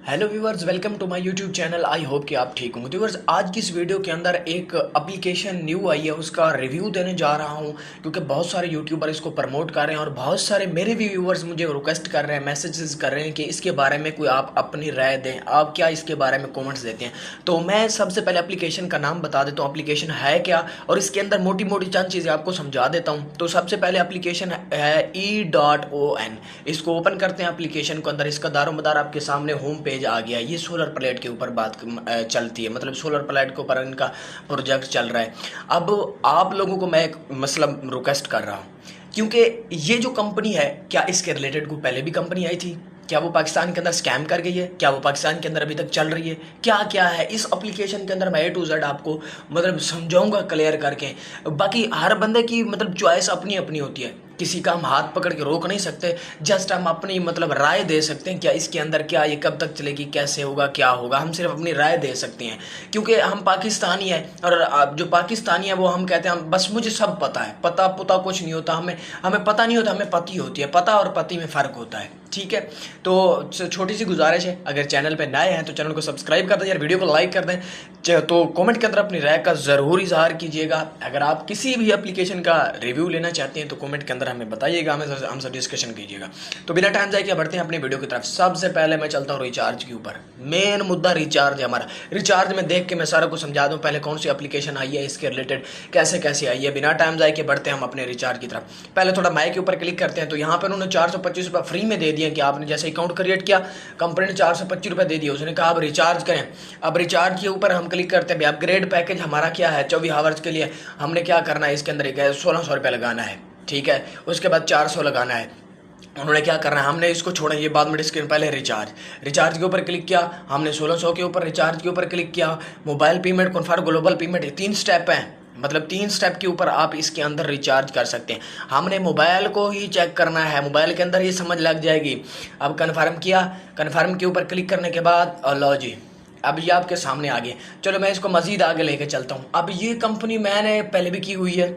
Hello viewers, welcome to my YouTube channel. I hope कि आप ठीक होंगे। व्यूअर्स, आज की इस वीडियो के अंदर एक एप्लीकेशन न्यू आई है, उसका रिव्यू देने जा रहा हूं क्योंकि बहुत सारे यूट्यूबर इसको प्रमोट कर रहे हैं और बहुत सारे मेरे भी व्यूअर्स मुझे रिक्वेस्ट कर रहे हैं, मैसेजेस कर रहे हैं कि इसके बारे में कोई आप अपनी राय दें, आप क्या इसके बारे में कॉमेंट्स देते हैं। तो मैं सबसे पहले एप्लीकेशन का नाम बता देता हूँ, एप्लीकेशन है क्या और इसके अंदर मोटी मोटी चंद चीज़ें आपको समझा देता हूँ। तो सबसे पहले एप्लीकेशन है E.ON। इसको ओपन करते हैं एप्लीकेशन को अंदर। इसका दारोमदार आपके सामने होम पेज आ गया। ये सोलर प्लेट के ऊपर बात चलती है, मतलब सोलर प्लेट के ऊपर इनका प्रोजेक्ट चल रहा है। अब आप लोगों को मैं एक मसला रिक्वेस्ट कर रहा हूँ, क्योंकि ये जो कंपनी है, क्या इसके रिलेटेड कोई पहले भी कंपनी आई थी? क्या वो पाकिस्तान के अंदर स्कैम कर गई है? क्या वो पाकिस्तान के अंदर अभी तक चल रही है? क्या क्या है इस एप्लीकेशन के अंदर, मैं A to Z आपको मतलब समझाऊंगा क्लियर करके। बाकी हर बंदे की मतलब चॉइस अपनी अपनी होती है, किसी का हम हाथ पकड़ के रोक नहीं सकते। जस्ट हम अपनी मतलब राय दे सकते हैं, क्या इसके अंदर क्या, ये कब तक चलेगी, कैसे होगा, क्या होगा, हम सिर्फ अपनी राय दे सकते हैं क्योंकि हम पाकिस्तानी हैं। और जो पाकिस्तानी है वो हम कहते हैं बस मुझे सब पता है, पता पुता कुछ नहीं होता, हमें हमें पता नहीं होता, हमें पति होती है। पता और पति में फ़र्क होता है, ठीक है। तो छोटी सी गुजारिश है, अगर चैनल पे नए हैं तो चैनल को सब्सक्राइब कर दें यार, वीडियो को लाइक कर दें। तो कमेंट के अंदर अपनी राय का ज़रूर इजहार कीजिएगा। अगर आप किसी भी एप्लीकेशन का रिव्यू लेना चाहते हैं तो कमेंट के अंदर हमें बताइएगा, हमें हमसे डिस्कशन कीजिएगा। तो बिना टाइम जाए के बढ़ते हैं अपनी वीडियो की तरफ। सबसे पहले मैं चलता हूँ रिचार्ज के ऊपर। मेन मुद्दा रिचार्ज है हमारा। रिचार्ज में देख के मैं सारा कुछ समझा दूँ, पहले कौन सी एप्लीकेशन आई है, इसके रिलेटेड कैसे कैसे आई है। बिना टाइम जाए के बढ़ते हैं हम अपने रिचार्ज की तरफ। पहले थोड़ा माई के ऊपर क्लिक करते हैं तो यहाँ पर उन्होंने 425 रुपये फ्री में दे दिए कि आपने जैसे अकाउंट क्रिएट किया, कंपनी ने 425 रुपये दे दिए, उसने कहा अब रिचार्ज करें। अब रिचार्ज के ऊपर हम क्लिक करते हैं। अपग्रेड पैकेज हमारा क्या है, 24 आवर्स के लिए हमने क्या करना है, इसके अंदर एक 1600 रुपये लगाना है, ठीक है। उसके बाद 400 लगाना है। उन्होंने क्या करना है, हमने इसको छोड़ा, ये बाद में डिस्क्रिप्शन। पहले रिचार्ज के ऊपर क्लिक किया हमने, 1600 के ऊपर रिचार्ज के ऊपर क्लिक किया। Mobile payment, confirm global payment, 3 step हैं, मतलब 3 स्टेप के ऊपर आप इसके अंदर रिचार्ज कर सकते हैं। हमने मोबाइल को ही चेक करना है, मोबाइल के अंदर ही समझ लग जाएगी। अब कन्फर्म किया, कन्फर्म के ऊपर क्लिक करने के बाद लो जी, अब ये आपके सामने आ गए। चलो मैं इसको मज़ीद आगे लेके चलता हूँ। अब ये कंपनी मैंने पहले भी की हुई है,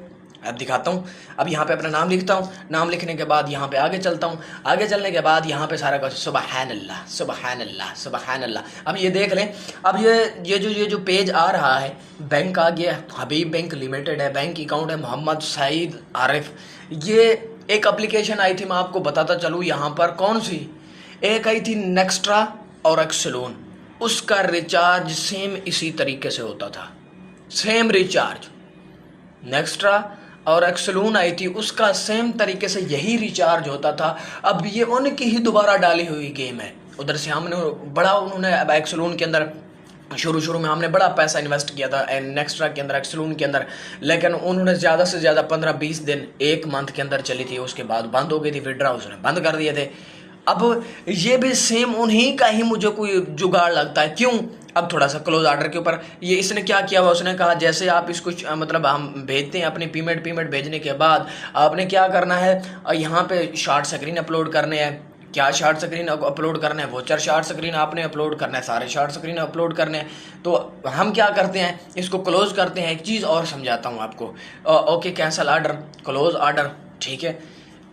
अब दिखाता हूँ। अब यहाँ पे अपना नाम लिखता हूँ, नाम लिखने के बाद यहाँ पे आगे चलता हूँ। आगे चलने के बाद यहाँ पे सारा कुछ सुबहान अल्लाह सुबहान अल्लाह सुबहान अल्लाह। अब ये देख लें, अब ये जो पेज आ रहा है, बैंक आ गया, हबीब बैंक लिमिटेड है, बैंक अकाउंट है मोहम्मद सईद आरिफ। ये एक एप्लीकेशन आई थी, मैं आपको बताता चलूँ यहाँ पर कौन सी। एक आई थी नेक्स्ट्रा और एक्सलून, उसका रिचार्ज सेम इसी तरीके से होता था, सेम रिचार्ज। नेक्स्ट्रा और एक्सलून आई थी, उसका सेम तरीके से यही रिचार्ज होता था। अब ये उनकी ही दोबारा डाली हुई गेम है। उधर से हमने बड़ा, उन्होंने अब एक्सलून के अंदर शुरू में हमने बड़ा पैसा इन्वेस्ट किया था नेक्स्ट्रा के अंदर, एक्सलून के अंदर, लेकिन उन्होंने ज़्यादा से ज़्यादा 15-20 दिन, 1 मंथ के अंदर चली थी, उसके बाद बंद हो गई थी। विड्रा उसने बंद कर दिए थे। अब ये भी सेम उन्हीं का ही मुझे कोई जुगाड़ लगता है। क्यों? अब थोड़ा सा क्लोज ऑर्डर के ऊपर ये इसने क्या किया हुआ, उसने कहा जैसे आप इसको मतलब हम भेजते हैं अपनी पेमेंट भेजने के बाद आपने क्या करना है, यहाँ पे शॉर्ट स्क्रीन अपलोड करने हैं। क्या शॉर्ट स्क्रीन अपलोड करना है, वोचर शॉर्ट स्क्रीन आपने अपलोड करना है, सारे शॉर्ट स्क्रीन अपलोड करने हैं। तो हम क्या करते हैं, इसको क्लोज करते हैं। एक चीज़ और समझाता हूँ आपको। Okay, cancel order, close order, ठीक है।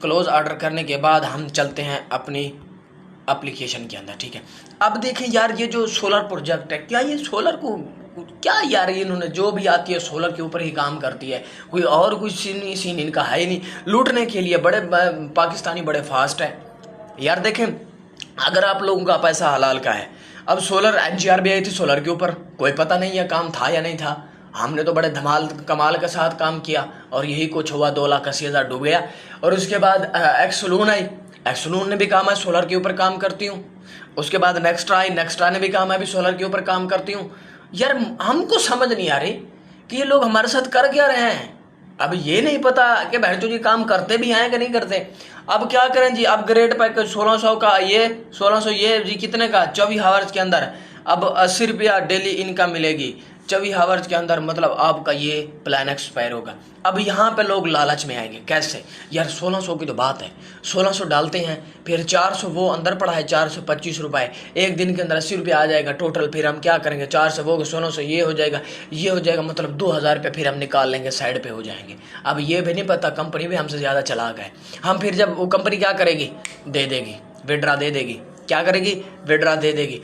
क्लोज ऑर्डर करने के बाद हम चलते हैं अपनी एप्लीकेशन के अंदर, ठीक है। अब देखें यार, ये जो सोलर प्रोजेक्ट है, क्या ये सोलर को क्या यार, इन्होंने जो भी आती है सोलर के ऊपर ही काम करती है, कोई और कोई सीन इनका है ही नहीं। लूटने के लिए बड़े पाकिस्तानी बड़े फास्ट है यार। देखें, अगर आप लोगों का पैसा हलाल का है, अब सोलर NCR भी आई थी सोलर के ऊपर, कोई पता नहीं है काम था या नहीं था। हमने तो बड़े धमाल कमाल के साथ काम किया और यही कुछ हुआ, 2,80,000 डूब गया। और उसके बाद एक्सलून आई, एक्सलून ने भी काम है, सोलर के ऊपर काम करती हूँ। उसके बाद नेक्स्ट्रा आई, नेक्स्ट्रा ने भी काम है, भी सोलर के ऊपर काम करती हूँ। यार हमको समझ नहीं आ रही कि ये लोग हमारे साथ कर क्या रहे हैं। अब ये नहीं पता कि बहन जी काम करते भी हैं कि नहीं करते। अब क्या करें जी, अपग्रेड पैकेज 1600 का, ये 1600 ये जी कितने का, 24 आवर्स के अंदर अब 80 रुपया डेली इनकम मिलेगी 24 आवर्स के अंदर, मतलब आपका ये प्लान एक्सपायर होगा। अब यहाँ पे लोग लालच में आएंगे, कैसे यार, 1600 की तो बात है, 1600 डालते हैं, फिर 400 वो अंदर पड़ा है, 425 रुपये, एक दिन के अंदर 80 रुपये आ जाएगा टोटल। फिर हम क्या करेंगे, 400 वो 1600 ये हो जाएगा, मतलब 2000 रुपये फिर हम निकाल लेंगे, साइड पे हो जाएंगे। अब ये भी नहीं पता, कंपनी भी हमसे ज़्यादा चलाक है। हम फिर जब वो कंपनी क्या करेगी, दे देगी, विड्रा दे देगी, क्या करेगी, विड्रा दे देगी।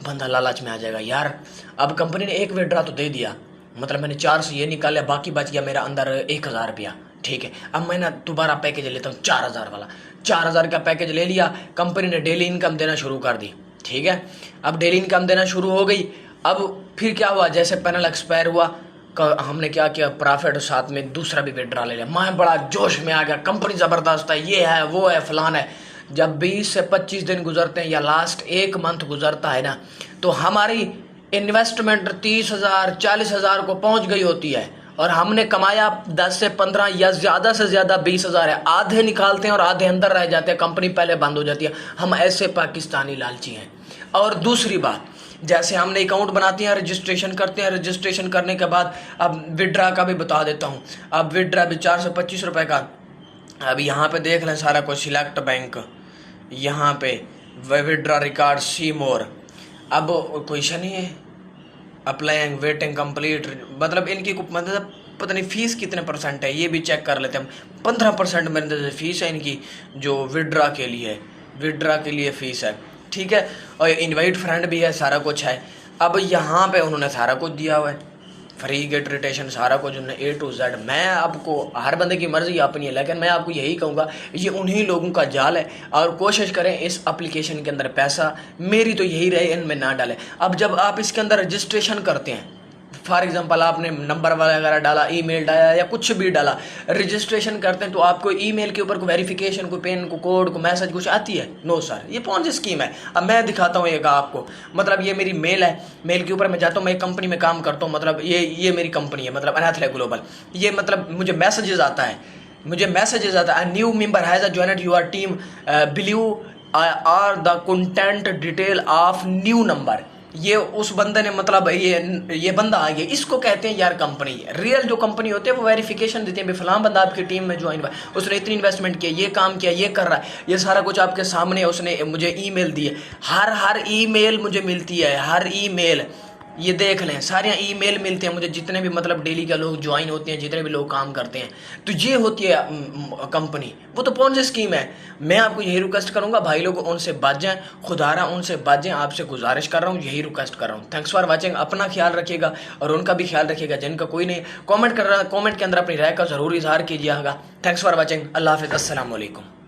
बंदा लालच में आ जाएगा, यार अब कंपनी ने एक विड्रा तो दे दिया, मतलब मैंने 4 से ये निकाला, बाकी बच गया मेरा अंदर 1000 रुपया, ठीक है। अब मैं ना दोबारा पैकेज लेता हूँ 4000 वाला, 4000 का पैकेज ले लिया, कंपनी ने डेली इनकम देना शुरू कर दी, ठीक है। अब डेली इनकम देना शुरू हो गई। अब फिर क्या हुआ, जैसे पैनल एक्सपायर हुआ, हमने क्या किया, प्रॉफिट साथ में दूसरा भी विड्रा ले लिया। मैं बड़ा जोश में आ गया, कंपनी ज़बरदस्त है, ये है वो है फलान है। जब 20 से 25 दिन गुजरते हैं या लास्ट 1 मंथ गुजरता है ना, तो हमारी इन्वेस्टमेंट 30,000 40,000 को पहुंच गई होती है और हमने कमाया 10 से 15 या ज़्यादा से ज़्यादा 20,000 है। आधे निकालते हैं और आधे अंदर रह जाते हैं, कंपनी पहले बंद हो जाती है। हम ऐसे पाकिस्तानी लालची हैं। और दूसरी बात, जैसे हमने अकाउंट बनाते हैं, रजिस्ट्रेशन करते हैं, रजिस्ट्रेशन करने के बाद अब विड्रा का भी बता देता हूँ। अब विड्रा भी 4 से 25 रुपये का। अब यहाँ पे देख लें सारा कुछ, सिलेक्ट बैंक, यहाँ पे विड्रा रिकॉर्ड, सी मोर। अब क्वेश्चन ही है, अप्लाइंग, वेटिंग कंप्लीट, मतलब इनकी मतलब पता नहीं फीस कितने % है, ये भी चेक कर लेते हैं हम। 15% मेरे फीस है इनकी, जो विड्रा के लिए फ़ीस है, ठीक है। और इनवाइट फ्रेंड भी है, सारा कुछ है। अब यहाँ पे उन्होंने सारा कुछ दिया हुआ है, फ्री गेट रिटेशन, सारा कुछ उन्होंने A to Z। मैं आपको, हर बंदे की मर्जी अपनी है, लेकिन मैं आपको यही कहूँगा, ये उन्हीं लोगों का जाल है। और कोशिश करें इस एप्लीकेशन के अंदर पैसा, मेरी तो यही रहे, इनमें ना डालें। अब जब आप इसके अंदर रजिस्ट्रेशन करते हैं, फॉर एग्जांपल आपने नंबर वगैरह डाला, ईमेल डाला या कुछ भी डाला, रजिस्ट्रेशन करते हैं तो आपको ईमेल के ऊपर कोई वेरिफिकेशन, कोई पेन, को कोड, को मैसेज कुछ आती है? नो सर, ये कौन सी स्कीम है? अब मैं दिखाता हूँ एक आपको, मतलब ये मेरी मेल है, मेल के ऊपर मैं जाता हूँ, मैं एक कंपनी में काम करता हूँ, मतलब ये मेरी कंपनी है, मतलब अनाथले ग्लोबल। ये मतलब मुझे मैसेजेस आता है, new member has joined your team, believe are the content detail of new number. ये उस बंदे ने, मतलब ये बंदा आ गया, इसको कहते हैं यार कंपनी। रियल जो कंपनी होती है वो वेरिफिकेशन देती है, फलां बंदा आपकी टीम में ज्वाइन हुआ, उसने इतनी इन्वेस्टमेंट किया, ये काम किया, ये कर रहा है, ये सारा कुछ आपके सामने। उसने मुझे ईमेल दी है, हर ईमेल मुझे मिलती है, हर ईमेल, ये देख लें, सारे ईमेल मिलते हैं मुझे, जितने भी मतलब डेली का लोग ज्वाइन होते हैं, जितने भी लोग काम करते हैं। तो ये होती है कंपनी, वो तो कौन सी स्कीम है। मैं आपको यही रिक्वेस्ट करूंगा, भाई लोग उनसे बच जाएं, खुदारा उनसे बच जाएं, आपसे गुजारिश कर रहा हूँ, यही रिक्वेस्ट कर रहा हूँ। Thanks for watching. अपना ख्याल रखिएगा और उनका भी ख्याल रखिएगा, जिनका कोई नहीं कॉमेंट कर रहा है, कॉमेंट के अंदर अपनी राय का ज़रूर इजहार कीजिएगा। Thanks for watching. अल्लाह हाफिज़, अस्सलाम वालेकुम।